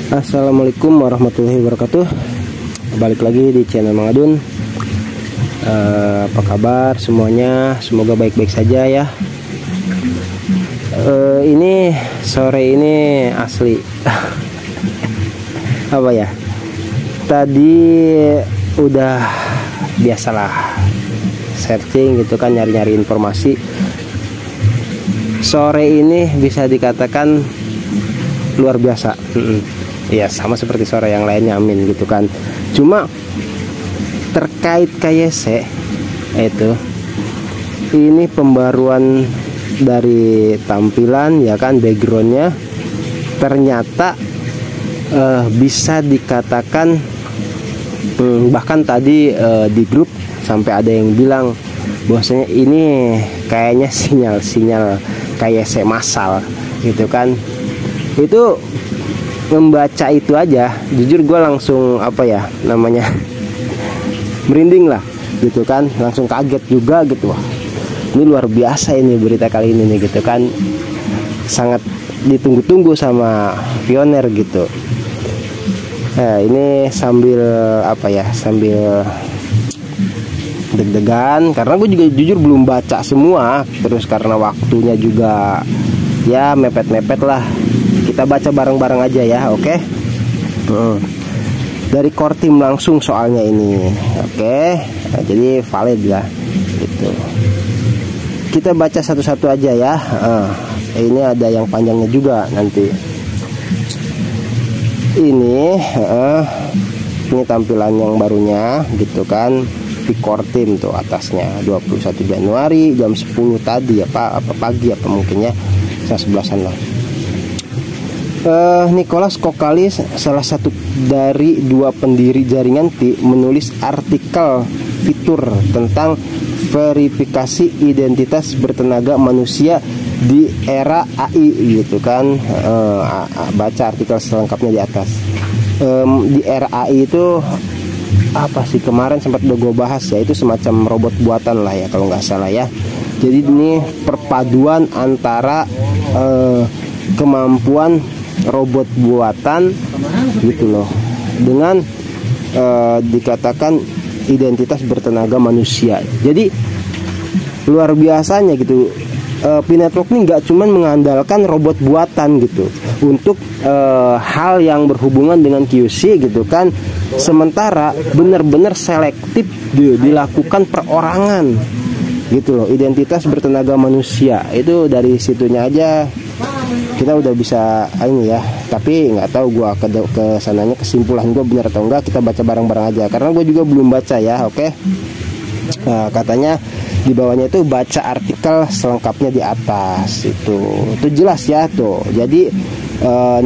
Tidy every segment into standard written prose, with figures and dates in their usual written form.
Assalamualaikum warahmatullahi wabarakatuh. Balik lagi di channel Mang Adun. Apa kabar semuanya? Semoga baik-baik saja ya. Ini sore ini asli apa ya? Tadi udah biasalah searching gitu kan, nyari-nyari informasi. Sore ini bisa dikatakan luar biasa. Ya sama seperti sore yang lainnya, amin gitu kan. Cuma terkait KYC itu, ini pembaruan dari tampilan ya kan, backgroundnya ternyata bisa dikatakan bahkan tadi di grup sampai ada yang bilang bahwasanya ini kayaknya sinyal KYC massal gitu kan. Itu membaca itu aja, jujur gue langsung apa ya namanya, merinding lah gitu kan, langsung kaget juga gitu. Wah, ini luar biasa ini berita kali ini nih gitu kan, sangat ditunggu-tunggu sama Pioneer gitu. Nah, ini sambil apa ya, sambil deg-degan karena gue juga jujur belum baca semua, terus karena waktunya juga ya mepet-mepet lah. Kita baca bareng-bareng aja ya, oke? Dari core team langsung soalnya ini, oke? Nah, jadi valid lah, gitu. Kita baca satu-satu aja ya. Ini ada yang panjangnya juga nanti. Ini tampilan yang barunya, gitu kan? Di core team tuh atasnya 21 Januari jam 10 tadi ya Pak, apa pagi apa mungkin ya, 11-an lah. Nicholas Kokalis, salah satu dari dua pendiri jaringan Pi, menulis artikel fitur tentang verifikasi identitas bertenaga manusia di era AI gitu kan. Baca artikel selengkapnya di atas. Di era AI itu apa sih, kemarin sempat udah gue bahas ya, itu semacam robot buatan lah ya kalau nggak salah ya. Jadi ini perpaduan antara kemampuan robot buatan gitu loh dengan dikatakan identitas bertenaga manusia. Jadi luar biasanya gitu. P-Network ini nggak cuman mengandalkan robot buatan gitu untuk hal yang berhubungan dengan QC gitu kan, sementara benar-benar selektif dilakukan perorangan gitu loh, identitas bertenaga manusia. Itu dari situnya aja kita udah bisa ini ya, tapi nggak tahu gua ke sananya kesimpulan gua benar atau enggak. Kita baca bareng-bareng aja karena gue juga belum baca ya, oke? Nah, katanya di bawahnya itu baca artikel selengkapnya di atas, itu jelas ya tuh. Jadi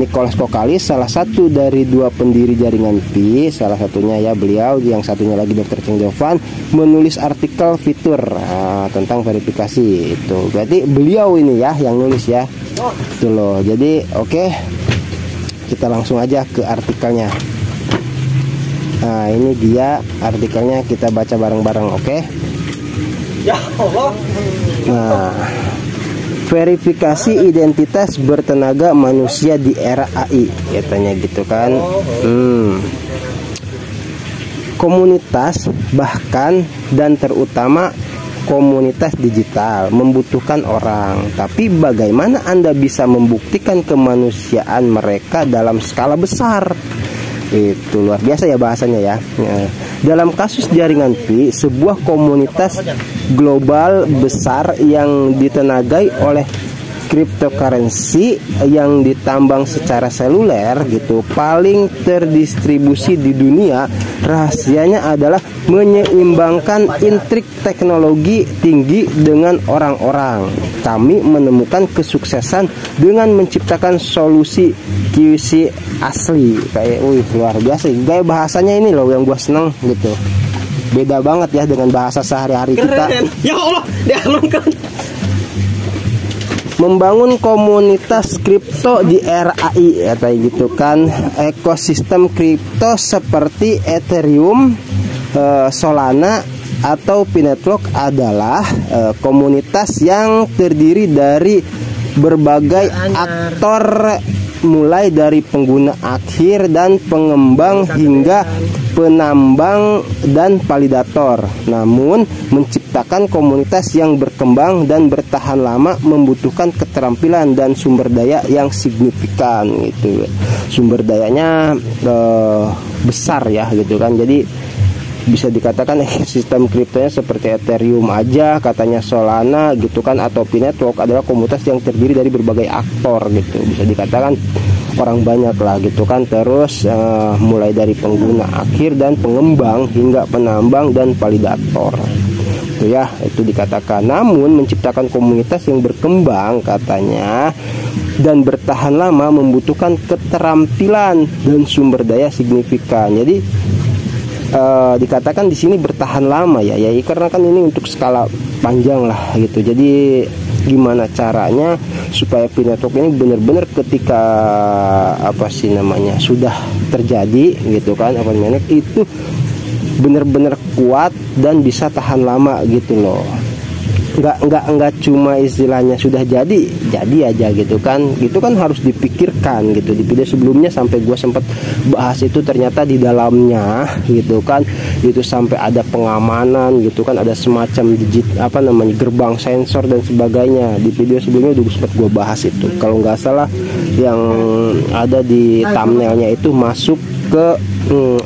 Nicholas Kokalis, salah satu dari dua pendiri jaringan Pi, salah satunya ya beliau, yang satunya lagi Dr. Cheng Jovan, menulis artikel fitur tentang verifikasi itu. Berarti beliau ini ya yang nulis ya, itu loh. Jadi oke, kita langsung aja ke artikelnya. Nah ini dia artikelnya, kita baca bareng-bareng, oke? Ya Allah. Nah, verifikasi identitas bertenaga manusia di era AI, katanya gitu kan. Komunitas, bahkan dan terutama komunitas digital membutuhkan orang, tapi bagaimana Anda bisa membuktikan kemanusiaan mereka dalam skala besar? Itu luar biasa ya bahasanya ya. Dalam kasus jaringan Pi, sebuah komunitas global besar yang ditenagai oleh cryptocurrency yang ditambang secara seluler gitu, paling terdistribusi di dunia. Rahasianya adalah menyeimbangkan intrik teknologi tinggi dengan orang-orang. Kami menemukan kesuksesan dengan menciptakan solusi QC asli. Kayak luar biasa. Gaya bahasanya ini loh yang gua seneng gitu. Beda banget ya dengan bahasa sehari-hari kita. Ya Allah, dialunkan. Membangun komunitas kripto di era AI ya, kayak gitu kan. Ekosistem kripto seperti Ethereum, Solana atau P-Network adalah komunitas yang terdiri dari berbagai aktor mulai dari pengguna akhir dan pengembang hingga penambang dan validator. Namun menciptakan komunitas yang berkembang dan bertahan lama membutuhkan keterampilan dan sumber daya yang signifikan gitu. Sumber dayanya besar ya gitu kan. Jadi bisa dikatakan sistem kriptonya seperti Ethereum aja, katanya Solana gitu kan, atau P-Network adalah komunitas yang terdiri dari berbagai aktor gitu. Bisa dikatakan orang banyak lah gitu kan. Terus mulai dari pengguna akhir dan pengembang hingga penambang dan validator. Itu ya, itu dikatakan. Namun menciptakan komunitas yang berkembang katanya dan bertahan lama membutuhkan keterampilan dan sumber daya signifikan. Jadi dikatakan di sini bertahan lama ya karena kan ini untuk skala panjang lah gitu. Jadi gimana caranya supaya P-Network ini benar-benar ketika sudah terjadi gitu kan, itu benar-benar kuat dan bisa tahan lama gitu loh. Nggak cuma istilahnya sudah jadi aja gitu kan. Itu kan harus dipikirkan gitu. Di video sebelumnya sampai gue sempat bahas itu, ternyata di dalamnya gitu kan itu sampai ada pengamanan gitu kan, ada semacam gerbang sensor dan sebagainya. Di video sebelumnya juga sempat gue bahas itu. Kalau nggak salah yang ada di thumbnailnya itu masuk ke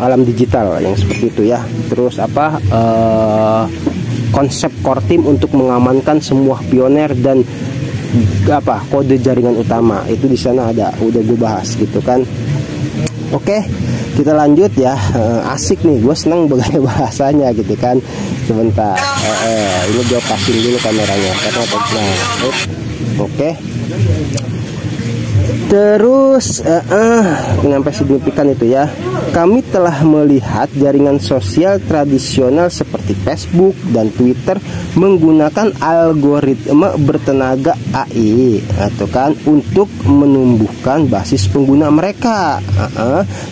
alam digital yang seperti itu ya. Terus konsep core team untuk mengamankan semua pioner dan kode jaringan utama itu di sana ada, udah gue bahas gitu kan. Oke, kita lanjut ya. Asik nih, gue seneng bagaimana bahasanya gitu kan. Sebentar, ini gue pasin dulu kameranya karena oke. Terus sampai signifikan itu ya. Kami telah melihat jaringan sosial tradisional seperti Facebook dan Twitter menggunakan algoritma bertenaga AI atau kan untuk menumbuhkan basis pengguna mereka.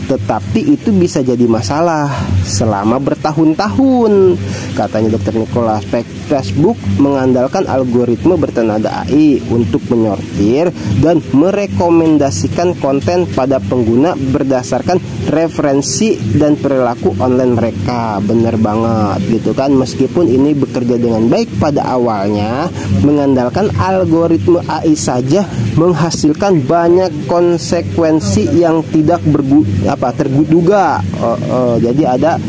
Tetapi itu bisa jadi masalah selama bertahun-tahun, katanya Dr. Nicholas. Facebook mengandalkan algoritma bertenaga AI untuk menyortir dan merekomendasikan konten pada pengguna berdasarkan referensi dan perilaku online mereka. Bener banget gitu kan. Meskipun ini bekerja dengan baik pada awalnya, mengandalkan algoritma AI saja menghasilkan banyak konsekuensi yang tidak terduga. Jadi ada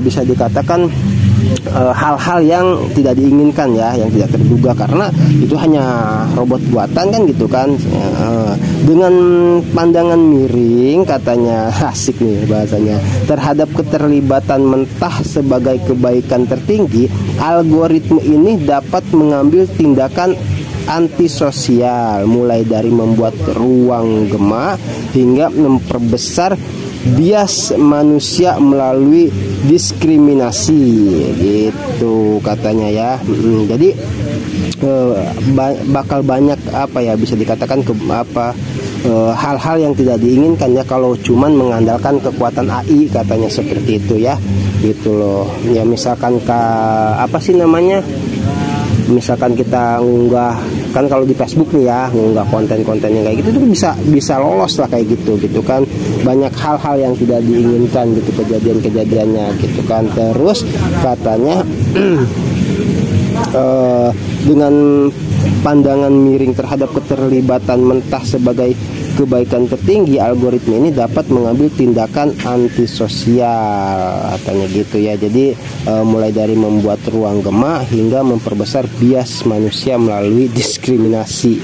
bisa dikatakan hal-hal yang tidak diinginkan ya, yang tidak terduga, karena itu hanya robot buatan kan gitu kan. Dengan pandangan miring katanya, asik nih bahasanya, terhadap keterlibatan mentah sebagai kebaikan tertinggi, algoritma ini dapat mengambil tindakan antisosial, mulai dari membuat ruang gema hingga memperbesar bias manusia melalui diskriminasi gitu katanya ya. Jadi bakal banyak bisa dikatakan hal-hal yang tidak diinginkan ya kalau cuman mengandalkan kekuatan AI, katanya seperti itu ya gitu loh. Ya misalkan misalkan kita ngunggah, kan kalau di Facebook nih ya, ngunggah konten-konten yang kayak gitu tuh bisa lolos lah kayak gitu kan. Banyak hal-hal yang tidak diinginkan gitu, kejadian-kejadiannya gitu kan. Terus katanya dengan pandangan miring terhadap keterlibatan mentah sebagai kebaikan tertinggi, algoritma ini dapat mengambil tindakan antisosial, katanya gitu ya. Jadi mulai dari membuat ruang gema hingga memperbesar bias manusia melalui diskriminasi.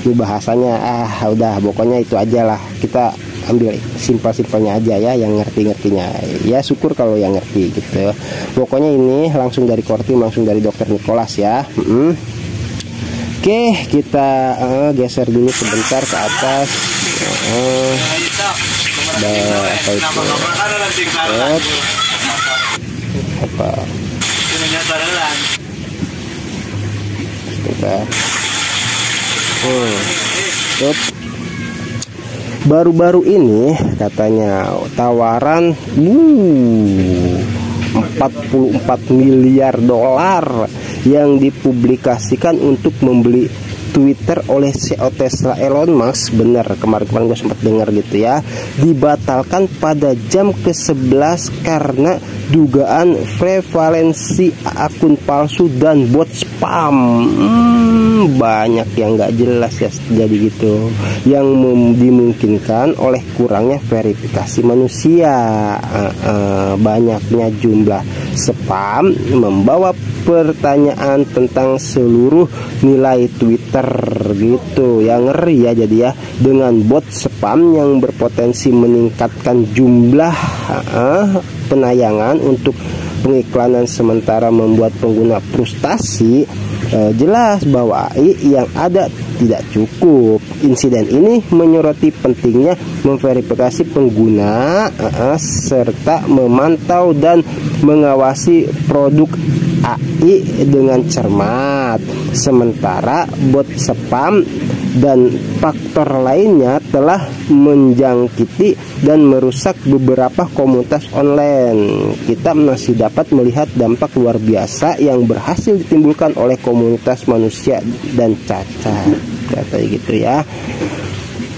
Ini bahasanya udah pokoknya itu aja lah, kita ambil simpel-simpelnya aja ya, yang ngerti-ngertinya ya syukur kalau yang ngerti gitu. Pokoknya ini langsung dari core team, langsung dari Dr. Nicholas ya. Oke, kita geser dulu sebentar ke atas. Baru-baru ini katanya tawaran 44 miliar dolar yang dipublikasikan untuk membeli Twitter oleh CEO Tesla Elon Musk, bener kemarin-kemarin gue sempat dengar gitu ya, dibatalkan pada jam ke-11 karena dugaan prevalensi akun palsu dan bot spam. Banyak yang nggak jelas ya, jadi gitu, yang dimungkinkan oleh kurangnya verifikasi manusia. Banyaknya jumlah spam membawa pertanyaan tentang seluruh nilai Twitter gitu, yang ngeri ya. Jadi ya, dengan bot spam yang berpotensi meningkatkan jumlah penayangan untuk pengiklanan sementara membuat pengguna frustasi, jelas bahwa AI yang ada tidak cukup. Insiden ini menyoroti pentingnya memverifikasi pengguna serta memantau dan mengawasi produk AI dengan cermat. Sementara bot spam dan faktor lainnya telah menjangkiti dan merusak beberapa komunitas online. Kita masih dapat melihat dampak luar biasa yang berhasil ditimbulkan oleh komunitas manusia dan cacat, kata gitu ya.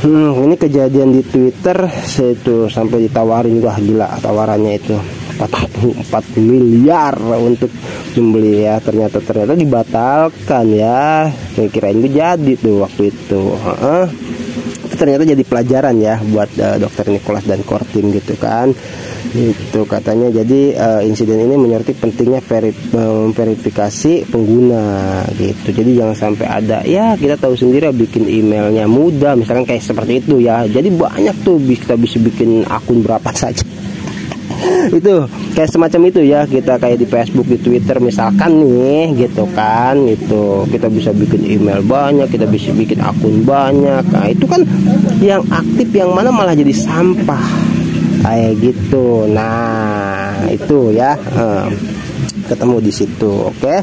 Ini kejadian di Twitter itu sampai ditawarin, wah gila tawarannya itu 44 miliar untuk membeli ya, ternyata dibatalkan ya. Kirain gue jadi tuh waktu itu. Ternyata jadi pelajaran ya buat dokter Nicholas dan core team gitu kan. Itu katanya. Jadi insiden ini menyoroti pentingnya verifikasi pengguna gitu. Jadi jangan sampai ada, ya kita tahu sendiri bikin emailnya mudah misalkan kayak seperti itu ya. Jadi banyak tuh kita bisa bikin akun berapa saja. Itu kayak semacam itu ya, kita kayak di Facebook, di Twitter misalkan nih gitu kan, itu kita bisa bikin email banyak, kita bisa bikin akun banyak. Nah itu kan yang aktif, yang mana malah jadi sampah kayak gitu. Nah itu ya, ketemu di situ. Oke.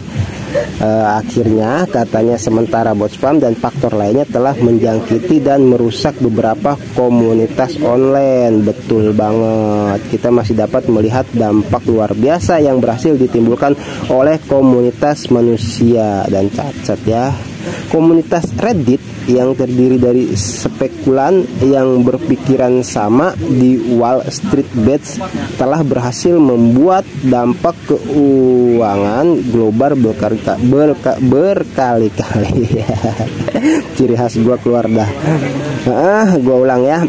Akhirnya katanya sementara bot spam dan faktor lainnya telah menjangkiti dan merusak beberapa komunitas online. Betul banget, kita masih dapat melihat dampak luar biasa yang berhasil ditimbulkan oleh komunitas manusia dan cacat ya. Komunitas Reddit yang terdiri dari spekulan yang berpikiran sama di Wall Street Bets telah berhasil membuat dampak keuangan global berkali-kali. Ciri khas gua keluar dah. Gua ulang ya.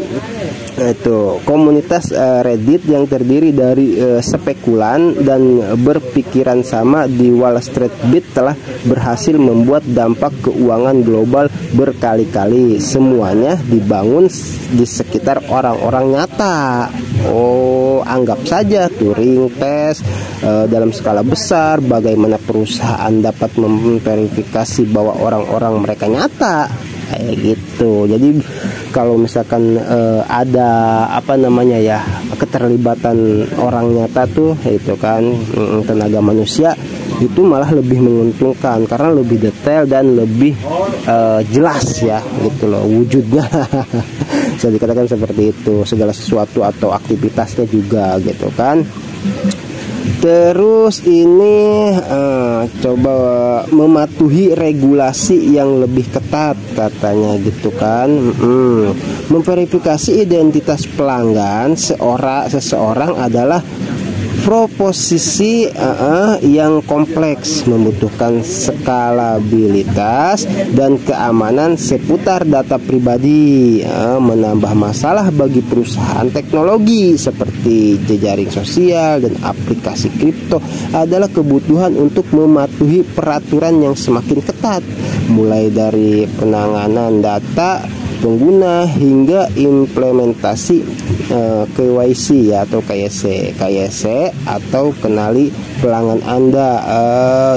Itu komunitas Reddit yang terdiri dari spekulan dan berpikiran sama di Wall Street Bet telah berhasil membuat dampak keuangan global berkali-kali. Semuanya dibangun di sekitar orang-orang nyata. Anggap saja Turing test dalam skala besar, bagaimana perusahaan dapat memverifikasi bahwa orang-orang mereka nyata kayak gitu. Jadi kalau misalkan ada keterlibatan orang nyata tuh itu kan, tenaga manusia itu malah lebih menguntungkan karena lebih detail dan lebih jelas ya gitu loh wujudnya. Bisa dikatakan seperti itu, segala sesuatu atau aktivitasnya juga gitu kan. Terus ini coba mematuhi regulasi yang lebih ketat katanya gitu kan. Memverifikasi identitas pelanggan seseorang adalah proposisi yang kompleks, membutuhkan skalabilitas dan keamanan seputar data pribadi, menambah masalah bagi perusahaan teknologi seperti jejaring sosial dan aplikasi kripto adalah kebutuhan untuk mematuhi peraturan yang semakin ketat, mulai dari penanganan data pengguna hingga implementasi KYC atau KYC atau kenali pelanggan Anda.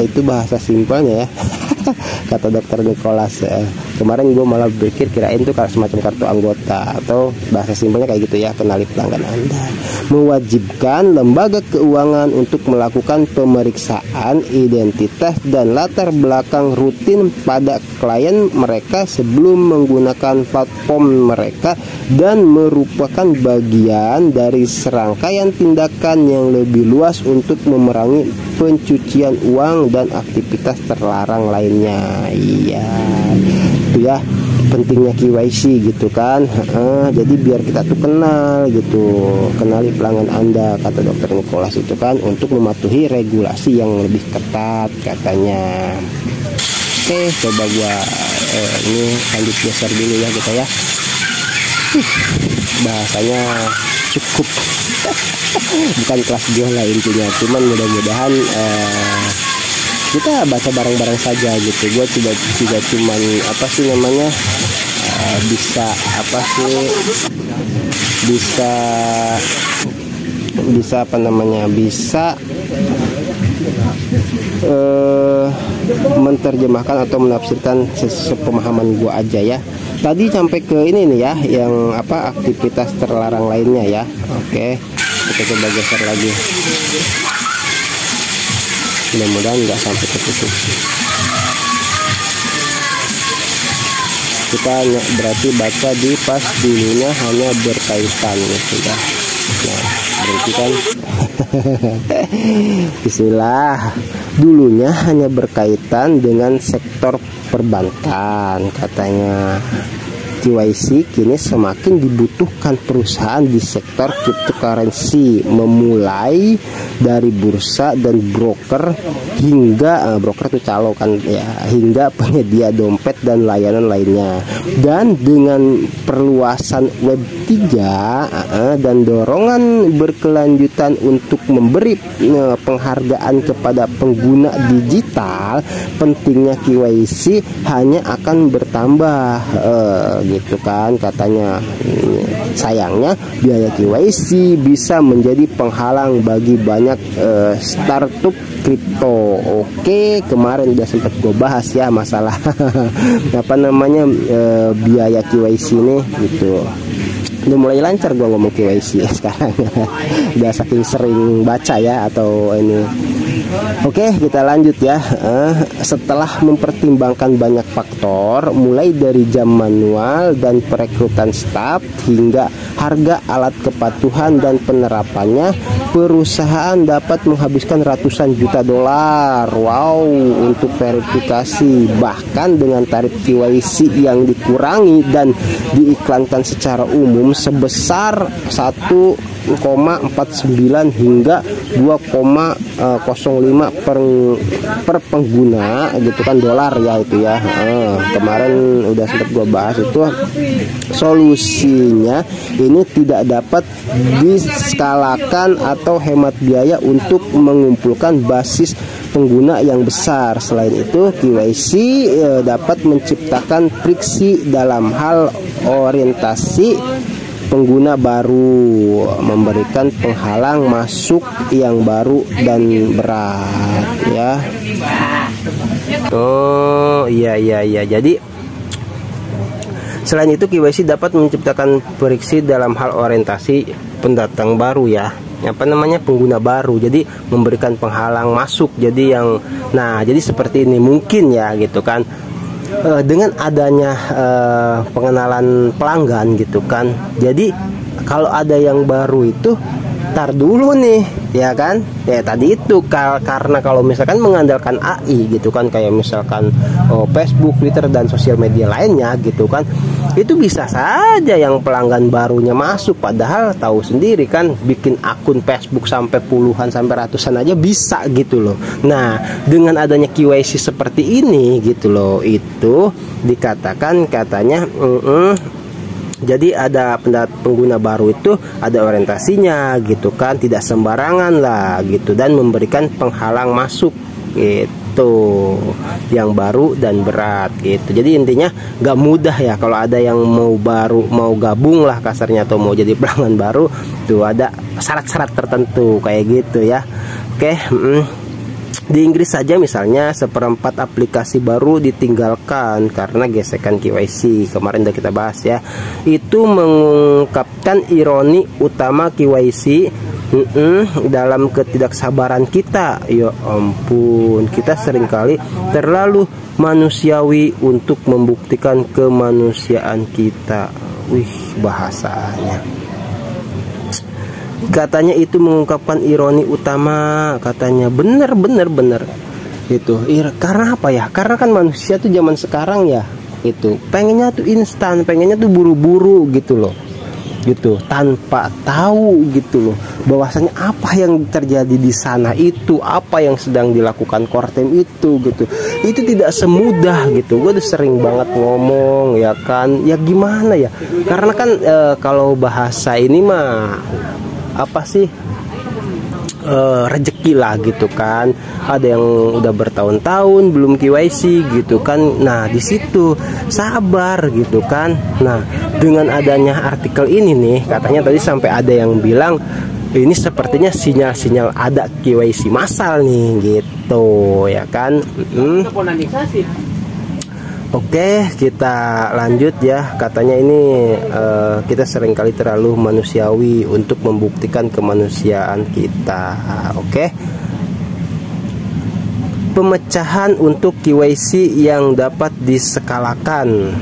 Itu bahasa simpelnya ya. Kata dokter Nicholas. Kemarin gue malah berpikir kirain tuh semacam kartu anggota, atau bahasa simpelnya kayak gitu ya, kenali pelanggan Anda. Mewajibkan lembaga keuangan untuk melakukan pemeriksaan identitas dan latar belakang rutin pada klien mereka sebelum menggunakan platform mereka, dan merupakan bagian dari serangkaian tindakan yang lebih luas untuk memerangi pencucian uang dan aktivitas terlarang lainnya. Iya, itu ya pentingnya KYC gitu kan. Jadi biar kita tuh kenal gitu, kenali pelanggan Anda, kata dokter Nicholas itu kan, untuk mematuhi regulasi yang lebih ketat katanya. Oke, coba gua ini lanjut geser dulu ya kita ya. Bahasanya cukup bukan kelas gua lah intinya, cuman mudah-mudahan kita baca bareng-bareng saja gitu. Gue juga cuman apa sih namanya bisa apa sih bisa apa namanya bisa menerjemahkan atau menafsirkan sepemahaman gue aja ya. Tadi sampai ke ini nih ya, yang apa aktivitas terlarang lainnya ya. Oke, kita coba geser lagi. Mudah-mudahan nggak sampai keputus. Kita berarti baca di pas dulunya hanya berkaitan ya sudah. Nah, berarti kan Bismillah, dulunya hanya berkaitan dengan sektor perbankan katanya. KYC kini semakin dibutuhkan perusahaan di sektor cryptocurrency, memulai dari bursa dan broker hingga broker itu calo kan ya, hingga penyedia dompet dan layanan lainnya. Dan dengan perluasan Web 3 dan dorongan berkelanjutan untuk memberi penghargaan kepada pengguna digital, pentingnya KYC hanya akan bertambah gitu kan katanya. Sayangnya biaya KYC bisa menjadi penghalang bagi banyak startup kripto. Oke, kemarin udah sempat gue bahas ya masalah apa namanya biaya KYC ini gitu. Udah mulai lancar gue ngomong KYC ya sekarang. Udah saking sering baca ya atau ini. Oke, kita lanjut ya. Setelah mempertimbangkan banyak faktor, mulai dari jam manual dan perekrutan staf hingga harga alat kepatuhan dan penerapannya, perusahaan dapat menghabiskan ratusan juta dolar. Wow, untuk verifikasi. Bahkan dengan tarif KYC yang dikurangi dan diiklankan secara umum sebesar 1,49 hingga 2,05 per pengguna gitu kan, dolar ya itu ya. Kemarin udah sempat gua bahas itu. Solusinya ini tidak dapat diskalakan atau hemat biaya untuk mengumpulkan basis pengguna yang besar. Selain itu, KYC dapat menciptakan friksi dalam hal orientasi pengguna baru, memberikan penghalang masuk yang baru dan berat ya. Oh iya. Jadi selain itu KYC dapat menciptakan friksi dalam hal orientasi pendatang baru ya, apa namanya pengguna baru. Jadi memberikan penghalang masuk. Jadi jadi seperti ini mungkin ya gitu kan. Dengan adanya pengenalan pelanggan gitu kan, jadi kalau ada yang baru itu tar dulu nih ya kan, ya tadi itu karena kalau misalkan mengandalkan AI gitu kan, kayak misalkan Facebook, Twitter dan sosial media lainnya gitu kan, itu bisa saja yang pelanggan barunya masuk, padahal tahu sendiri kan bikin akun Facebook sampai puluhan sampai ratusan aja bisa gitu loh. Nah, dengan adanya KYC seperti ini gitu loh, itu dikatakan katanya jadi ada pengguna baru itu ada orientasinya gitu kan, tidak sembarangan lah gitu, dan memberikan penghalang masuk gitu yang baru dan berat gitu. Jadi intinya gak mudah ya kalau ada yang mau gabung lah kasarnya atau mau jadi pelanggan baru, tuh ada syarat-syarat tertentu kayak gitu ya. Oke. Di Inggris saja misalnya 1/4 aplikasi baru ditinggalkan karena gesekan KYC. Kemarin udah kita bahas ya. Itu mengungkapkan ironi utama KYC dalam ketidaksabaran kita. Ya ampun, kita seringkali terlalu manusiawi untuk membuktikan kemanusiaan kita. Wih, bahasanya. katanya itu mengungkapkan ironi utama, katanya bener gitu. Karena apa ya? Karena kan manusia tuh zaman sekarang ya itu pengennya tuh instan, pengennya tuh buru-buru gitu loh, gitu, tanpa tahu gitu loh bahwasanya apa yang terjadi di sana itu, apa yang sedang dilakukan Kortem itu gitu. Itu tidak semudah gitu. Gue udah sering banget ngomong ya kan, ya gimana ya, karena kan kalau bahasa ini mah apa sih, rezeki lah gitu kan. Ada yang udah bertahun-tahun belum KYC gitu kan. Nah di situ sabar gitu kan. Nah dengan adanya artikel ini nih, katanya tadi sampai ada yang bilang ini sepertinya sinyal-sinyal ada KYC massal nih gitu ya kan. Oke, kita lanjut ya. Katanya ini kita seringkali terlalu manusiawi untuk membuktikan kemanusiaan kita. Oke. Pemecahan untuk KYC yang dapat diskalakan.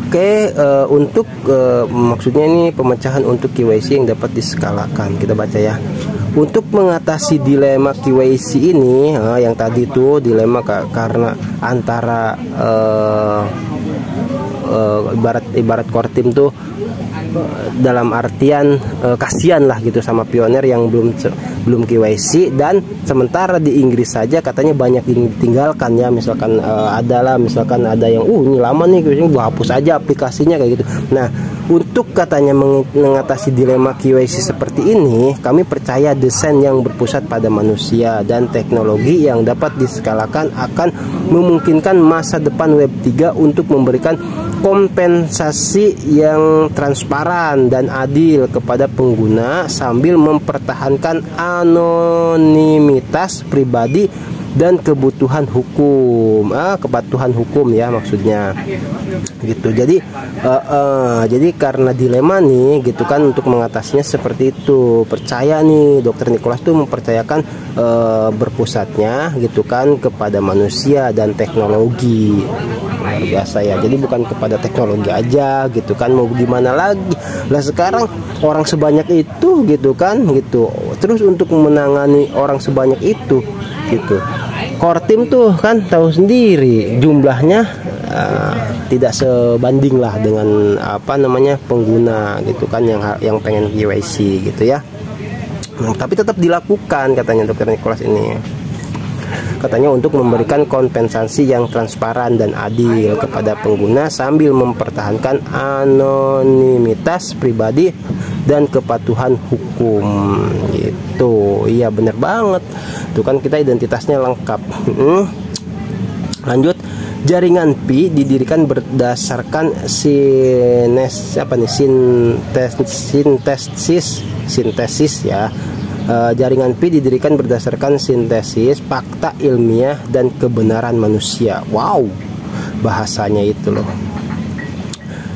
Oke, untuk maksudnya ini pemecahan untuk KYC yang dapat diskalakan. Kita baca ya. Untuk mengatasi dilema KYC ini, yang tadi tuh dilema karena antara ibarat Kortim tuh dalam artian kasihan lah gitu sama pioner yang belum KYC, dan sementara di Inggris saja katanya banyak ditinggalkan ya. Misalkan misalkan ada yang ini lama nih, gua hapus aja aplikasinya kayak gitu. Nah untuk katanya mengatasi dilema KYC seperti ini, kami percaya desain yang berpusat pada manusia dan teknologi yang dapat diskalakan akan memungkinkan masa depan Web 3 untuk memberikan kompensasi yang transparan dan adil kepada pengguna sambil mempertahankan anonimitas pribadi dan kepatuhan hukum ya maksudnya gitu. Jadi karena dilema nih gitu kan, untuk mengatasinya seperti itu. Percaya nih Dr. Nicholas tuh mempercayakan berpusatnya gitu kan kepada manusia dan teknologi. Luar biasa ya. Jadi bukan kepada teknologi aja gitu kan, mau gimana lagi lah sekarang orang sebanyak itu gitu kan gitu. Terus untuk menangani orang sebanyak itu gitu, Kortim tuh kan tahu sendiri jumlahnya tidak sebanding lah dengan pengguna gitu kan yang pengen KYC gitu ya. Tapi tetap dilakukan katanya Dr. Nicholas ini. Katanya untuk memberikan kompensasi yang transparan dan adil kepada pengguna sambil mempertahankan anonimitas pribadi dan kepatuhan hukum gitu. Iya bener banget tuh kan, kita identitasnya lengkap. Lanjut, jaringan Pi didirikan berdasarkan sintesis ya. Jaringan Pi didirikan berdasarkan sintesis fakta ilmiah dan kebenaran manusia. Wow, bahasanya itu loh.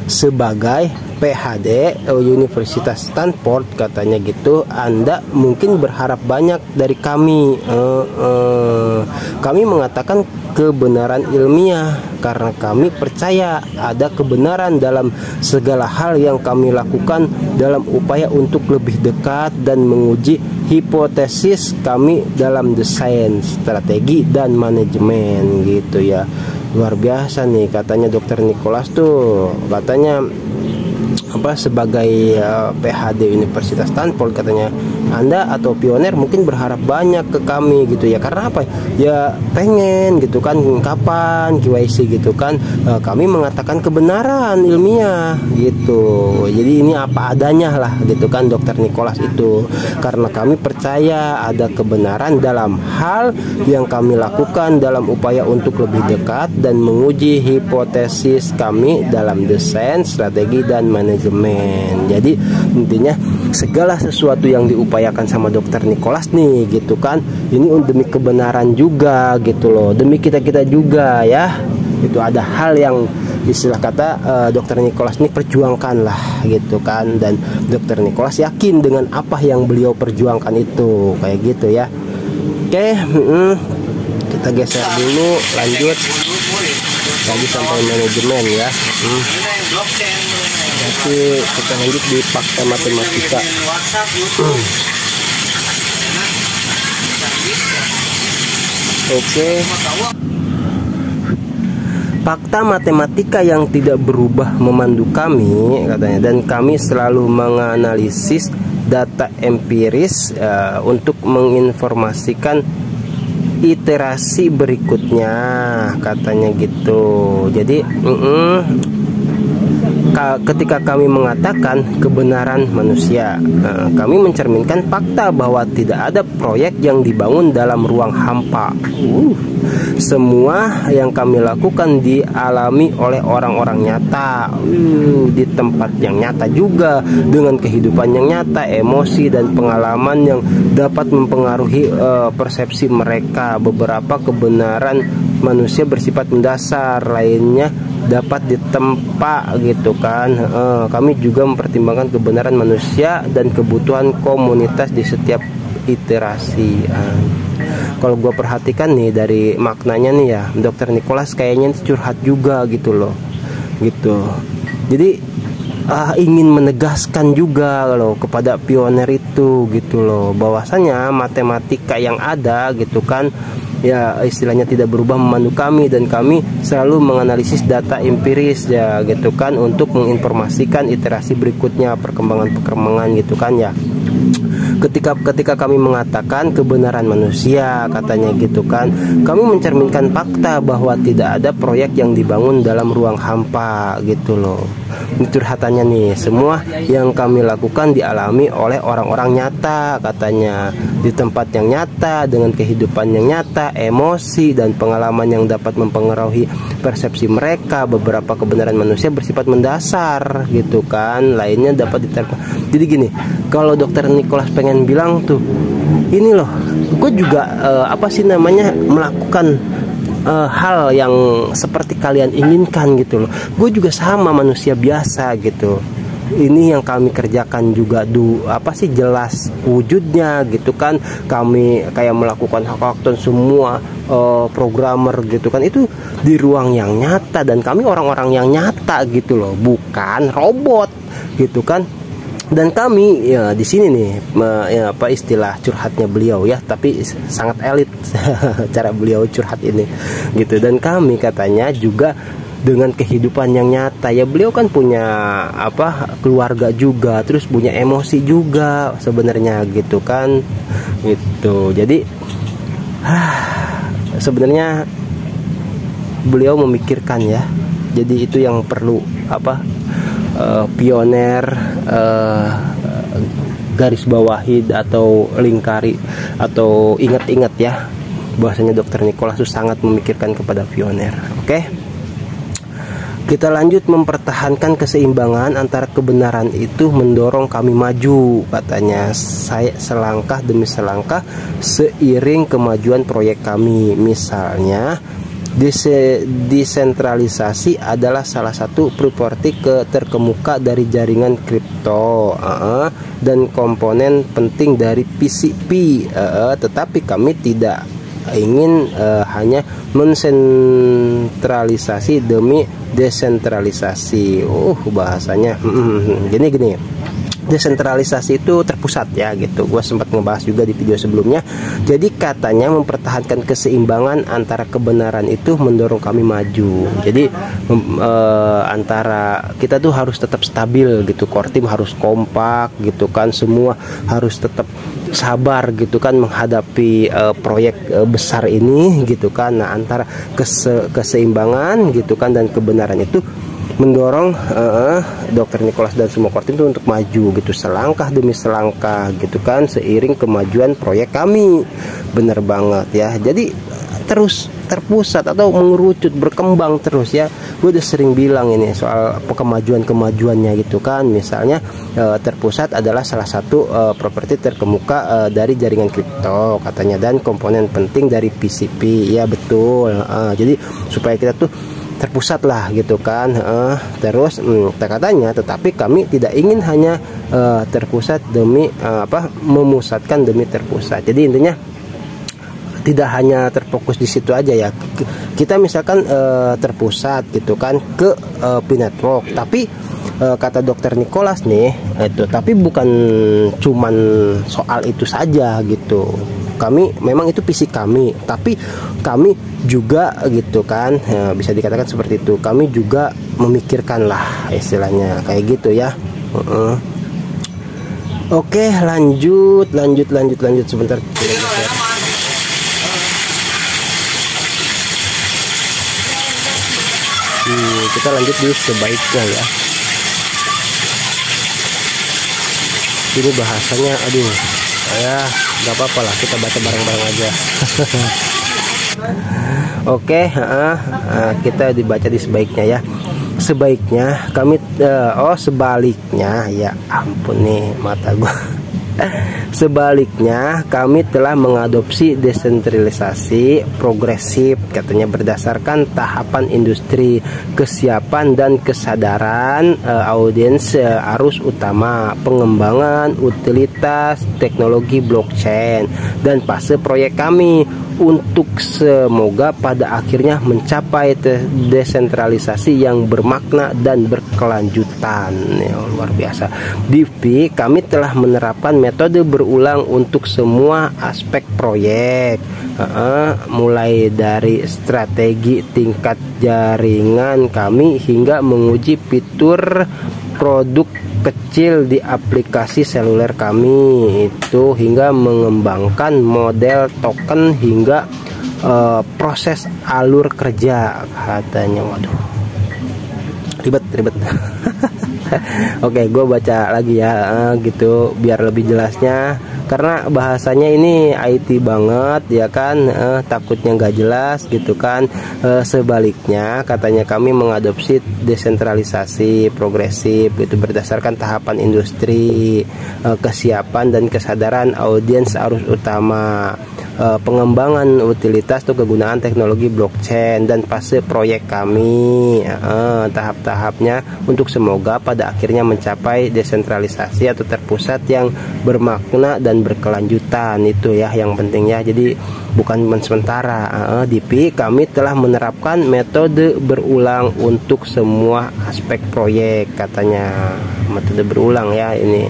Sebagai PhD Universitas Stanford katanya gitu, Anda mungkin berharap banyak dari kami. Kami mengatakan kebenaran ilmiah karena kami percaya ada kebenaran dalam segala hal yang kami lakukan dalam upaya untuk lebih dekat dan menguji hipotesis kami dalam desain, strategi dan manajemen gitu ya. Luar biasa nih katanya Dr. Nicholas tuh, katanya sebagai PhD Universitas Stanford katanya, Anda atau pioner mungkin berharap banyak ke kami gitu ya. Karena apa? Ya pengen gitu kan, kapan KYC gitu kan, kami mengatakan kebenaran ilmiah gitu. Jadi ini apa adanya lah gitu kan Dr. Nicholas itu. Karena kami percaya ada kebenaran dalam hal yang kami lakukan dalam upaya untuk lebih dekat dan menguji hipotesis kami dalam desain, strategi dan manajemen. Jadi intinya segala sesuatu yang diupayakan sama Dr. Nicholas nih gitu kan, ini demi kebenaran juga gitu loh, demi kita juga ya. Itu ada hal yang istilah kata Dr. Nicholas ini perjuangkan lah gitu kan, dan Dr. Nicholas yakin dengan apa yang beliau perjuangkan itu kayak gitu ya. Oke, kita geser dulu, lanjut. lagi sampai manajemen ya. Nanti kita lanjut di fakta matematika. Oke. Fakta matematika yang tidak berubah memandu kami katanya, dan kami selalu menganalisis data empiris untuk menginformasikan iterasi berikutnya katanya gitu. Jadi ketika kami mengatakan kebenaran manusia, kami mencerminkan fakta bahwa tidak ada proyek yang dibangun dalam ruang hampa. Semua yang kami lakukan dialami oleh orang-orang nyata, di tempat yang nyata juga, dengan kehidupan yang nyata, emosi dan pengalaman yang dapat mempengaruhi persepsi mereka. Beberapa kebenaran manusia bersifat mendasar, lainnya dapat ditempa gitu kan. Kami juga mempertimbangkan kebenaran manusia dan kebutuhan komunitas di setiap iterasi. Kalau gue perhatikan nih dari maknanya nih ya, Dokter Nicholas kayaknya curhat juga gitu loh, gitu. Jadi ingin menegaskan juga loh kepada pioner itu gitu loh, bahwasanya matematika yang ada gitu kan ya, istilahnya tidak berubah memandu kami, dan kami selalu menganalisis data empiris ya gitu kan, untuk menginformasikan iterasi berikutnya, perkembangan gitu kan ya. Ketika kami mengatakan kebenaran manusia katanya gitu kan, kami mencerminkan fakta bahwa tidak ada proyek yang dibangun dalam ruang hampa gitu loh. Ini curhatannya nih, semua yang kami lakukan dialami oleh orang-orang nyata katanya, di tempat yang nyata, dengan kehidupan yang nyata, emosi dan pengalaman yang dapat mempengaruhi persepsi mereka. Beberapa kebenaran manusia bersifat mendasar gitu kan, lainnya dapat diterapkan. Jadi gini, kalau Dokter Nicholas pengen bilang tuh, ini loh, gue juga melakukan hal yang seperti kalian inginkan gitu loh. Gue juga sama manusia biasa gitu. Ini yang kami kerjakan juga jelas wujudnya gitu kan. Kami kayak melakukan hackathon semua, programmer gitu kan, itu di ruang yang nyata, dan kami orang-orang yang nyata gitu loh, bukan robot gitu kan. Dan kami ya di sini nih istilah curhatnya beliau ya, tapi sangat elit cara beliau curhat ini gitu. Dan kami katanya juga dengan kehidupan yang nyata ya, beliau kan punya keluarga juga, terus punya emosi juga sebenarnya gitu kan gitu. Jadi sebenarnya beliau memikirkan ya, jadi itu yang perlu pioner garis bawahi atau lingkari atau ingat-ingat ya, bahwasanya Dokter Nicholas itu sangat memikirkan kepada pioner. Oke, kita lanjut. Mempertahankan keseimbangan antara kebenaran itu mendorong kami maju katanya, saya selangkah demi selangkah seiring kemajuan proyek kami. Misalnya desentralisasi adalah salah satu properti terkemuka dari jaringan kripto dan komponen penting dari PCP, tetapi kami tidak ingin hanya mensentralisasi demi desentralisasi. Bahasanya gini, desentralisasi itu terpusat ya gitu. Gue sempat ngebahas juga di video sebelumnya. Jadi katanya mempertahankan keseimbangan antara kebenaran itu mendorong kami maju. Jadi antara kita tuh harus tetap stabil gitu, core team harus kompak gitu kan, semua harus tetap sabar gitu kan menghadapi proyek besar ini gitu kan. Nah, antara keseimbangan gitu kan dan kebenaran itu mendorong Dokter Nicholas dan semua core team itu untuk maju gitu, selangkah demi selangkah gitu kan, seiring kemajuan proyek kami. Bener banget ya. Jadi terus terpusat atau mengerucut, berkembang terus ya. Gue udah sering bilang ini soal kemajuannya gitu kan. Misalnya terpusat adalah salah satu properti terkemuka dari jaringan kripto katanya, dan komponen penting dari PCP. Ya betul. Jadi supaya kita tuh terpusat lah gitu kan. Terus katanya, tetapi kami tidak ingin hanya terpusat demi memusatkan demi terpusat. Jadi intinya tidak hanya terfokus di situ aja ya. Kita misalkan terpusat gitu kan ke P-Network, tapi kata dokter Nicholas nih itu, tapi bukan cuman soal itu saja gitu. Kami memang itu visi kami, tapi kami juga gitu kan, bisa dikatakan seperti itu. Kami juga memikirkan lah istilahnya kayak gitu ya. Oke, lanjut sebentar. Kita lanjut di sebaiknya ya. Ini bahasanya aduh ya nggak apa-apa lah, kita baca bareng-bareng aja. Oke, kita dibaca di sebaiknya ya. Sebaiknya kami sebaliknya, ya ampun nih mata gua. Sebaliknya kami telah mengadopsi desentralisasi progresif, katanya berdasarkan tahapan industri, kesiapan dan kesadaran audiens arus utama, pengembangan utilitas teknologi blockchain dan fase proyek kami untuk semoga pada akhirnya mencapai desentralisasi yang bermakna dan berkelanjutan. Ya, luar biasa. Di V kami telah menerapkan metode berulang untuk semua aspek proyek, mulai dari strategi tingkat jaringan kami hingga menguji fitur produk kecil di aplikasi seluler kami itu, hingga mengembangkan model token hingga proses alur kerja, katanya. Waduh, ribet. Oke, gue baca lagi ya gitu biar lebih jelasnya, karena bahasanya ini IT banget ya kan, takutnya nggak jelas gitu kan. Sebaliknya katanya kami mengadopsi desentralisasi progresif gitu berdasarkan tahapan industri, kesiapan dan kesadaran audiens arus utama, pengembangan utilitas atau kegunaan teknologi blockchain dan fase proyek kami, tahap-tahapnya untuk semoga pada akhirnya mencapai desentralisasi atau terpusat yang bermakna dan berkelanjutan. Itu ya yang penting ya, jadi bukan sementara. Di P kami telah menerapkan metode berulang untuk semua aspek proyek, katanya. Metode berulang ya ini,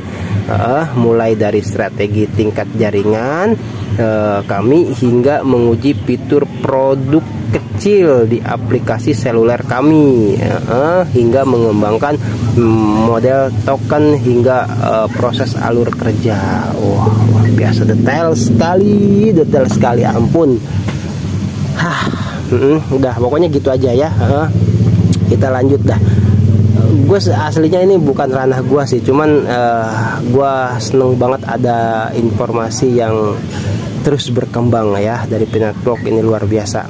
mulai dari strategi tingkat jaringan kami hingga menguji fitur produk kecil di aplikasi seluler kami, hingga mengembangkan model token hingga proses alur kerja. Wah, luar biasa, detail sekali, ampun. Udah pokoknya gitu aja ya. Kita lanjut dah. Gue aslinya ini bukan ranah gue sih, cuman gue seneng banget ada informasi yang terus berkembang ya dari P-Network ini, luar biasa.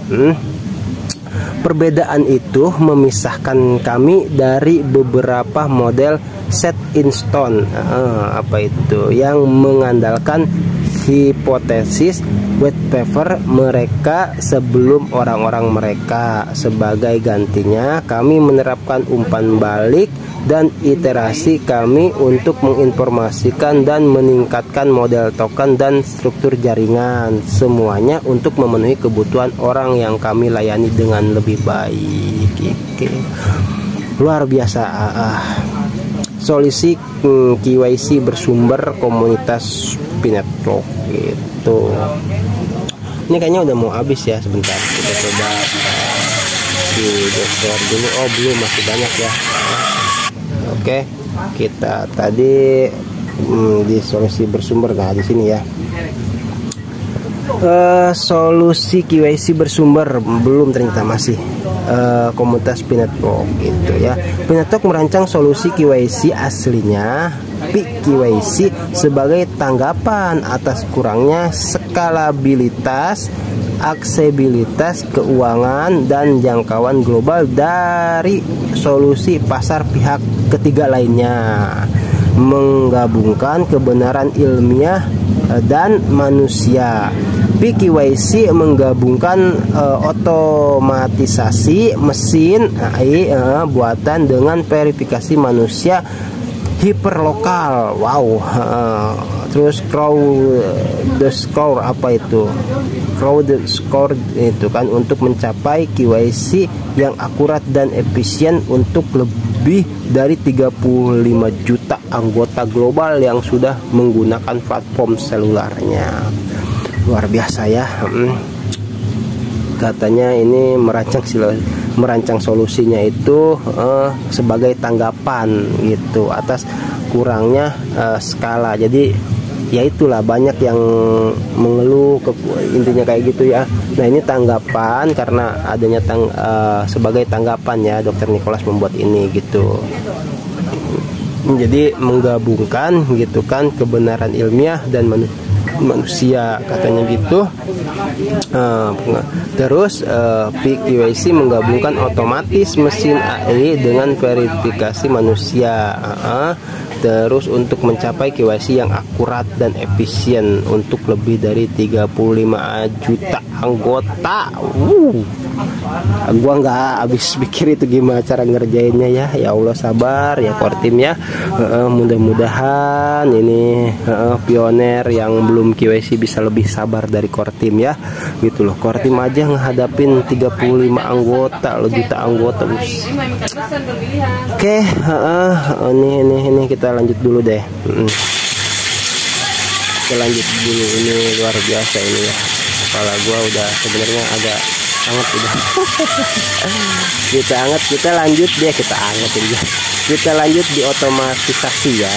Perbedaan itu memisahkan kami dari beberapa model set in stone, apa itu, yang mengandalkan hipotesis white paper mereka sebelum orang-orang mereka. Sebagai gantinya kami menerapkan umpan balik dan iterasi kami untuk menginformasikan dan meningkatkan model token dan struktur jaringan, semuanya untuk memenuhi kebutuhan orang yang kami layani dengan lebih baik. Luar biasa. Solusi KYC bersumber komunitas P-Network gitu. Ini kayaknya udah mau habis ya, sebentar kita coba di dokter dulu. Oh belum, masih banyak ya. Oke, kita tadi di solusi bersumber, nah di sini ya. Solusi KYC bersumber belum, ternyata masih komunitas P-Network gitu ya. P-Network merancang solusi KYC aslinya PKYC sebagai tanggapan atas kurangnya skalabilitas, aksesibilitas keuangan dan jangkauan global dari solusi pasar pihak ketiga lainnya, menggabungkan kebenaran ilmiah dan manusia. PKYC menggabungkan otomatisasi mesin AI buatan dengan verifikasi manusia hiperlokal. Wow. Terus crowd score, apa itu? Crowd score itu kan untuk mencapai KYC yang akurat dan efisien untuk lebih dari 35 juta anggota global yang sudah menggunakan platform selularnya. Luar biasa ya. Katanya ini merancang solusinya itu sebagai tanggapan gitu atas kurangnya skala. Jadi ya itulah, banyak yang mengeluh intinya kayak gitu ya. Nah, ini tanggapan karena adanya sebagai tanggapan ya Dr. Nicholas membuat ini gitu. Jadi menggabungkan gitu kan kebenaran ilmiah dan manusia katanya gitu. Terus PQIC menggabungkan otomatis mesin AI dengan verifikasi manusia. Terus untuk mencapai KYC yang akurat dan efisien untuk lebih dari 35 juta anggota. Gua nggak habis pikir itu gimana cara ngerjainnya ya. Ya Allah, sabar ya core team ya. Mudah-mudahan ini pioner yang belum KYC bisa lebih sabar dari core team ya. Gitu loh. Core team aja ngehadapin 35 anggota, juta anggota. Oke, ini kita lanjut dulu deh. Kita lanjut dulu, ini luar biasa ini ya. Kepala gua udah sebenarnya agak anget udah. Kita lanjut deh, kita lanjut di otomatisasi ya.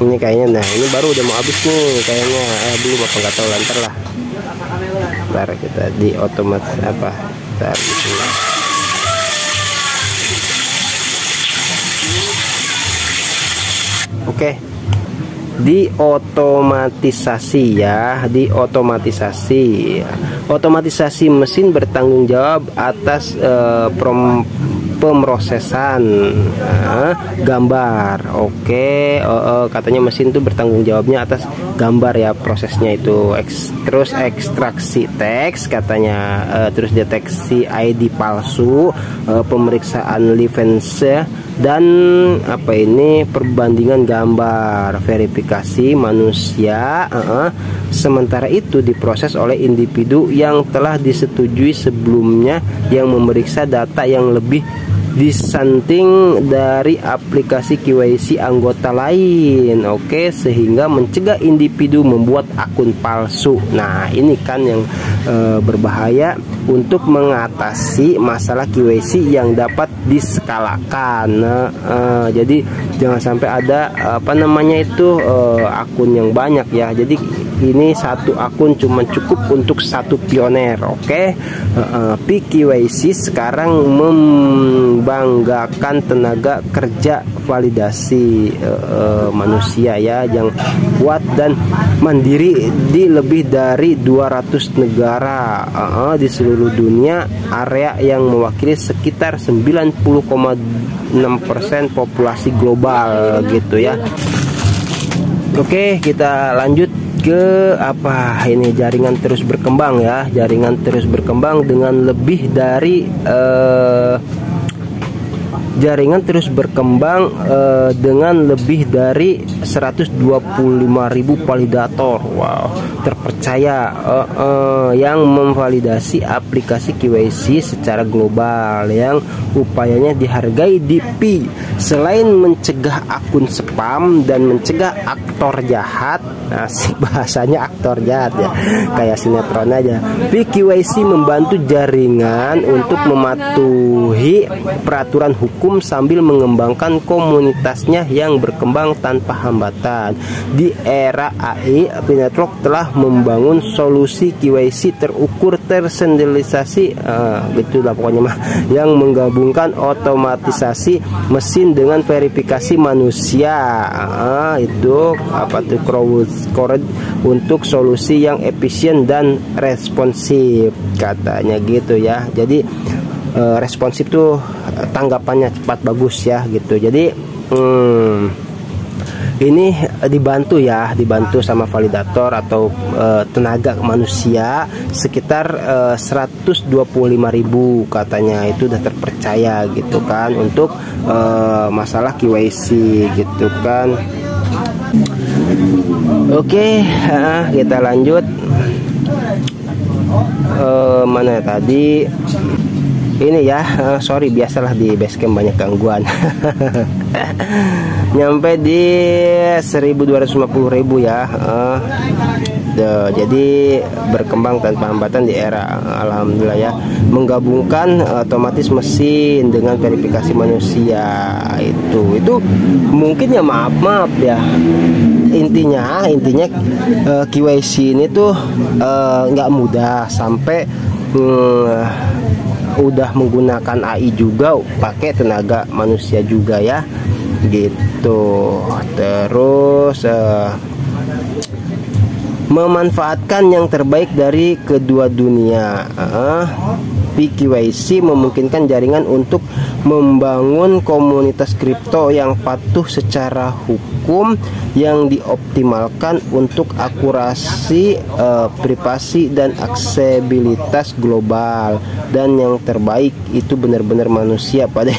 Ini kayaknya, nah ini baru udah mau habis nih kayaknya. Belum apa nggak tahu, lantar lah. Ntar kita di otomatis apa? Ntar bismillah. Oke, di otomatisasi ya, otomatisasi mesin bertanggung jawab atas pemrosesan gambar. Oke, katanya mesin itu bertanggung jawabnya atas gambar ya, prosesnya itu. Terus ekstraksi teks katanya, terus deteksi ID palsu, pemeriksaan livense, dan apa ini perbandingan gambar, verifikasi manusia. Sementara itu diproses oleh individu yang telah disetujui sebelumnya yang memeriksa data yang lebih disanding dari aplikasi KYC anggota lain. Oke, sehingga mencegah individu membuat akun palsu. Nah, ini kan yang berbahaya untuk mengatasi masalah KYC yang dapat diskalakan. Jadi jangan sampai ada akun yang banyak ya. Jadi ini satu akun cuma cukup untuk satu pioner. Oke. PQIC sekarang membanggakan tenaga kerja validasi manusia ya, yang kuat dan mandiri di lebih dari 200 negara di seluruh dunia, area yang mewakili sekitar 90,6% populasi global gitu ya. Oke, kita lanjut ke apa ini, jaringan terus berkembang ya, dengan lebih dari dengan lebih dari 125.000 validator. Wow, terpercaya yang memvalidasi aplikasi KYC secara global, yang upayanya dihargai DP. Selain mencegah akun spam dan mencegah aktor jahat, asik bahasanya aktor jahat ya, kayak sinetron aja, PQIC membantu jaringan untuk mematuhi peraturan hukum sambil mengembangkan komunitasnya yang berkembang tanpa hambatan. Di era AI, Network telah membangun solusi KYC terukur, tersentralisasi, gitulah pokoknya mah, yang menggabungkan otomatisasi mesin dengan verifikasi manusia. Itu apa tuh, crowd untuk solusi yang efisien dan responsif katanya gitu ya. Jadi responsif tuh tanggapannya cepat, bagus ya gitu. Jadi ini dibantu ya, dibantu sama validator atau tenaga manusia sekitar 125.000 katanya, itu udah terpercaya gitu kan untuk masalah KYC gitu kan. Oke, kita lanjut. Mana tadi ini ya, sorry, biasalah di basecamp banyak gangguan. Nyampe di 1.250.000 ya. Jadi berkembang tanpa hambatan di era, alhamdulillah ya, menggabungkan otomatis mesin dengan verifikasi manusia. Itu mungkin ya, maaf ya, intinya KYC ini tuh nggak mudah, sampai udah menggunakan AI juga, pakai tenaga manusia juga ya gitu. Terus memanfaatkan yang terbaik dari kedua dunia. PKYC memungkinkan jaringan untuk membangun komunitas kripto yang patuh secara hukum, yang dioptimalkan untuk akurasi, privasi dan aksesibilitas global, dan yang terbaik itu benar-benar manusia pada.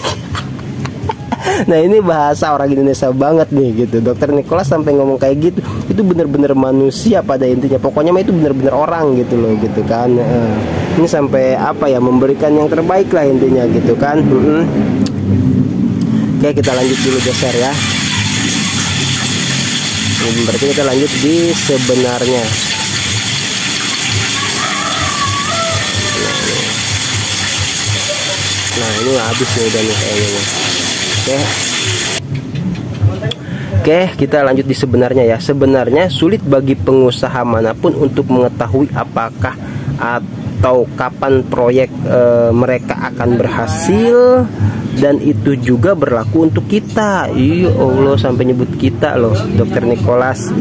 Nah, ini bahasa orang Indonesia banget nih gitu. Dokter Nicholas sampai ngomong kayak gitu, itu bener-bener manusia pada intinya. Pokoknya mah itu bener-bener orang gitu loh, gitu kan. Ini sampai apa ya, memberikan yang terbaik lah intinya gitu kan. Oke, kita lanjut dulu geser ya. Berarti kita lanjut di sebenarnya. Nah, ini habis nih udah nih kayaknya. Oke, kita lanjut di sebenarnya ya. Sebenarnya sulit bagi pengusaha manapun untuk mengetahui apakah atau kapan proyek mereka akan berhasil, dan itu juga berlaku untuk kita. Iya Allah, sampai nyebut kita loh, Dokter Nicholas.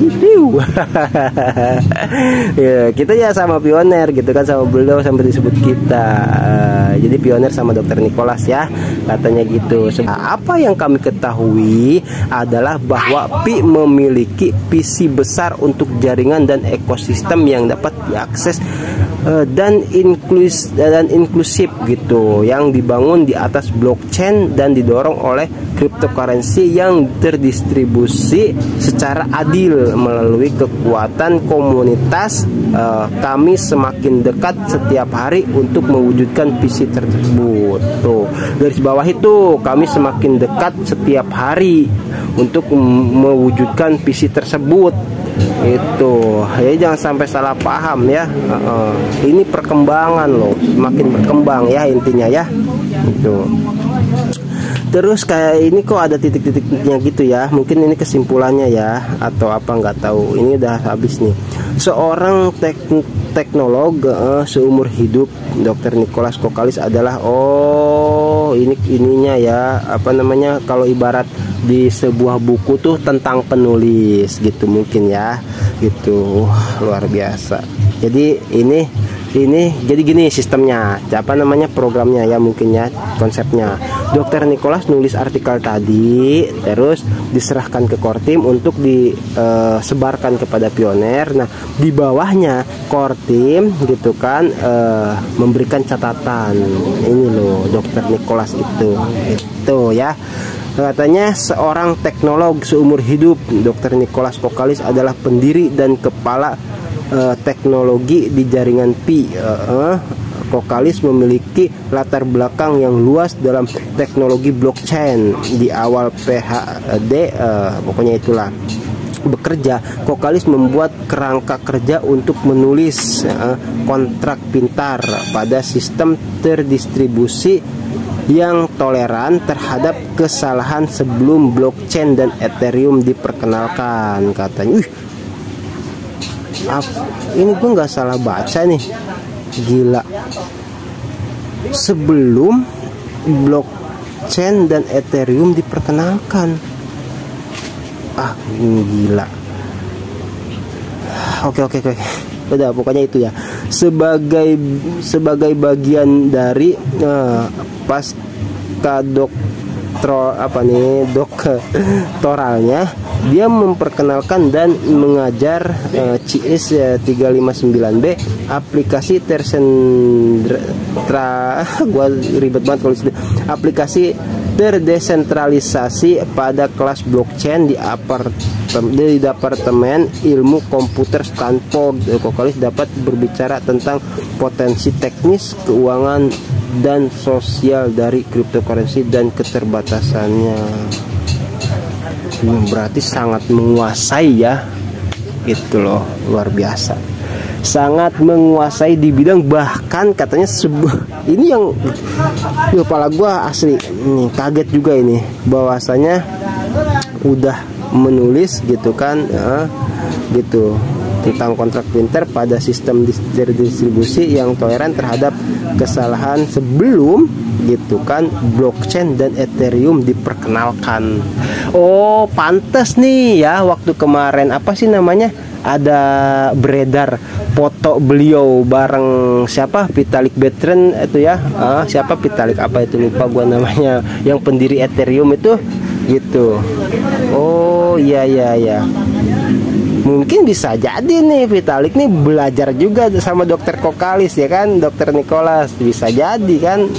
Ya, kita ya sama pioner gitu kan, sama beliau sampai disebut kita. Jadi pioner sama Dokter Nicholas ya, katanya gitu. Apa yang kami ketahui adalah bahwa PI memiliki visi besar untuk jaringan dan ekosistem yang dapat diakses dan inklusif gitu, yang dibangun di atas blockchain dan didorong oleh cryptocurrency yang terdistribusi secara adil melalui kekuatan komunitas. Kami semakin dekat setiap hari untuk mewujudkan visi tersebut. Tuh, garis bawah itu, kami semakin dekat setiap hari untuk mewujudkan visi tersebut. Itu ya, jangan sampai salah paham ya. Ini perkembangan loh, semakin berkembang ya intinya ya. Itu. Terus kayak ini kok ada titik-titiknya gitu ya. Mungkin ini kesimpulannya ya, atau apa nggak tahu. Ini udah habis nih. Seorang teknolog seumur hidup, Dr. Nicholas Kokalis adalah ininya ya, apa namanya, kalau ibarat di sebuah buku tuh tentang penulis gitu mungkin ya, gitu. Luar biasa. Jadi ini jadi gini sistemnya, apa namanya, programnya ya, mungkin ya, konsepnya. Dokter Nicholas nulis artikel tadi, terus diserahkan ke core team untuk disebarkan kepada pioner. Nah, di bawahnya core team gitu kan, memberikan catatan. Ini loh Dokter Nicholas itu ya. Katanya seorang teknolog seumur hidup, Dr. Nicholas Kokalis adalah pendiri dan kepala teknologi di jaringan PI. Kokalis memiliki latar belakang yang luas dalam teknologi blockchain. Di awal PhD, pokoknya itulah, bekerja, Kokalis membuat kerangka kerja untuk menulis kontrak pintar pada sistem terdistribusi yang toleran terhadap kesalahan sebelum blockchain dan Ethereum diperkenalkan, katanya. Ini gue nggak salah baca nih, gila. Sebelum blockchain dan Ethereum diperkenalkan, gila. Oke. Udah, pokoknya itu ya. Sebagai bagian dari pasca doktoralnya, Dia memperkenalkan dan mengajar CS 359B, aplikasi gua ribet banget kalau aplikasi terdesentralisasi pada kelas blockchain di Departemen Ilmu Komputer Stanford. Kokalis dapat berbicara tentang potensi teknis, keuangan, dan sosial dari cryptocurrency dan keterbatasannya. Berarti sangat menguasai ya, gitu loh, luar biasa. Sangat menguasai di bidang, bahkan katanya ini yang kepala gua asli ini kaget juga ini, bahwasanya udah menulis gitu kan, gitu tentang kontrak printer pada sistem distribusi yang toleran terhadap kesalahan sebelum gitu kan blockchain dan Ethereum diperkenalkan. Oh, pantes nih ya, waktu kemarin apa sih namanya, ada beredar foto beliau bareng siapa, Vitalik Buterin itu ya, siapa Vitalik apa itu, lupa gua namanya, yang pendiri Ethereum itu gitu. Oh iya, mungkin bisa jadi nih Vitalik nih belajar juga sama dokter Kokalis ya kan, dokter Nicholas, bisa jadi kan.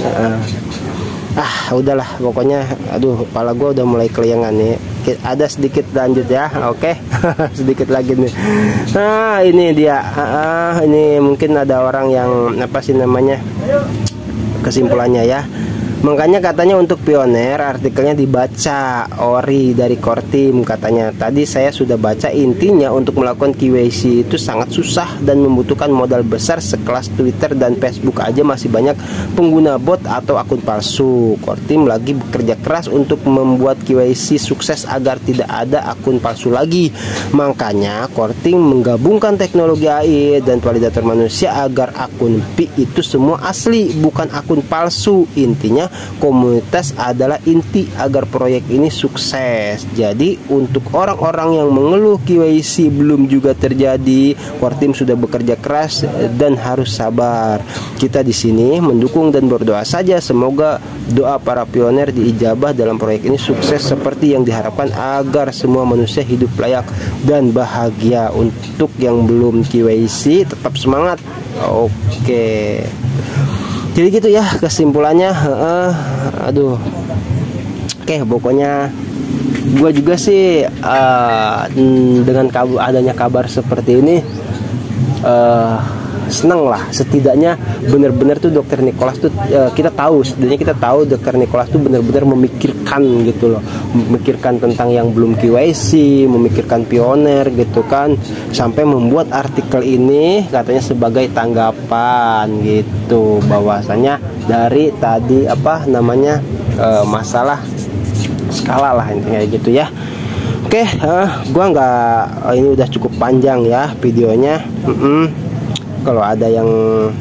Udahlah pokoknya, aduh kepala gue udah mulai keliangan nih. Ada sedikit lanjut ya, oke. Sedikit lagi nih. Nah ini dia, ini mungkin ada orang yang apa sih namanya, kesimpulannya ya. Makanya katanya untuk pioner artikelnya dibaca Ori dari Core Team, katanya. Tadi saya sudah baca, intinya untuk melakukan KYC itu sangat susah dan membutuhkan modal besar. Sekelas Twitter dan Facebook aja masih banyak pengguna bot atau akun palsu. Core Team lagi bekerja keras untuk membuat KYC sukses agar tidak ada akun palsu lagi. Makanya Core Team menggabungkan teknologi AI dan validator manusia agar akun Pi itu semua asli, bukan akun palsu. Intinya komunitas adalah inti agar proyek ini sukses. Jadi untuk orang-orang yang mengeluh KYC belum juga terjadi, Core Team sudah bekerja keras dan harus sabar. Kita di sini mendukung dan berdoa saja, semoga doa para pioner diijabah dalam proyek ini sukses seperti yang diharapkan, agar semua manusia hidup layak dan bahagia. Untuk yang belum KYC tetap semangat. Oke. Jadi gitu ya kesimpulannya. Oke, pokoknya gue juga sih dengan adanya kabar seperti ini seneng lah. Setidaknya benar-benar tuh dokter Nicholas tuh kita tahu dokter Nicholas tuh benar-benar memikirkan gitu loh, memikirkan tentang yang belum KYC, memikirkan pioner gitu kan, sampai membuat artikel ini katanya sebagai tanggapan gitu, bahwasanya dari tadi apa namanya masalah skala lah intinya gitu ya. Oke, gua nggak, ini udah cukup panjang ya videonya. Kalau ada yang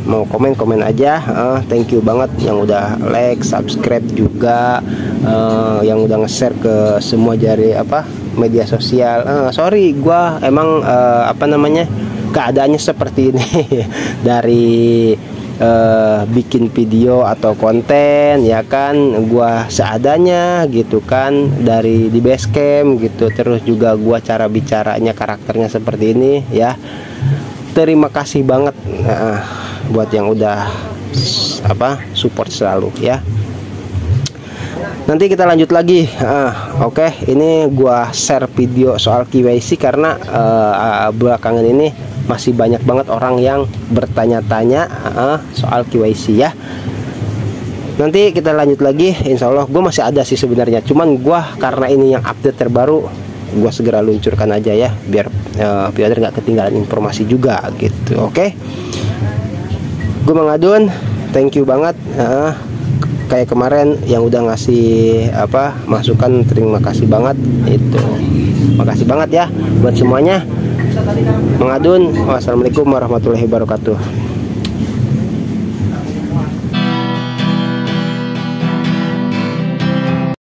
mau komen aja. Thank you banget yang udah like, subscribe juga, yang udah nge-share ke semua media sosial. Sorry, gua emang keadaannya seperti ini dari bikin video atau konten ya kan, gua seadanya gitu kan, dari di Basecamp gitu. Terus juga gua cara bicaranya, karakternya seperti ini ya. Terima kasih banget buat yang udah support selalu ya. Nanti kita lanjut lagi. Oke, ini gua share video soal KYC karena belakangan ini masih banyak banget orang yang bertanya-tanya soal KYC ya. Nanti kita lanjut lagi, insya Allah. Gue masih ada sih sebenarnya, cuman gue karena ini yang update terbaru, gue segera luncurkan aja ya, biar pioner nggak ketinggalan informasi juga gitu. Oke, gue Mangadun, thank you banget. Kayak kemarin yang udah ngasih masukan, terima kasih banget itu. Makasih banget ya buat semuanya. Mangadun, wassalamualaikum warahmatullahi wabarakatuh.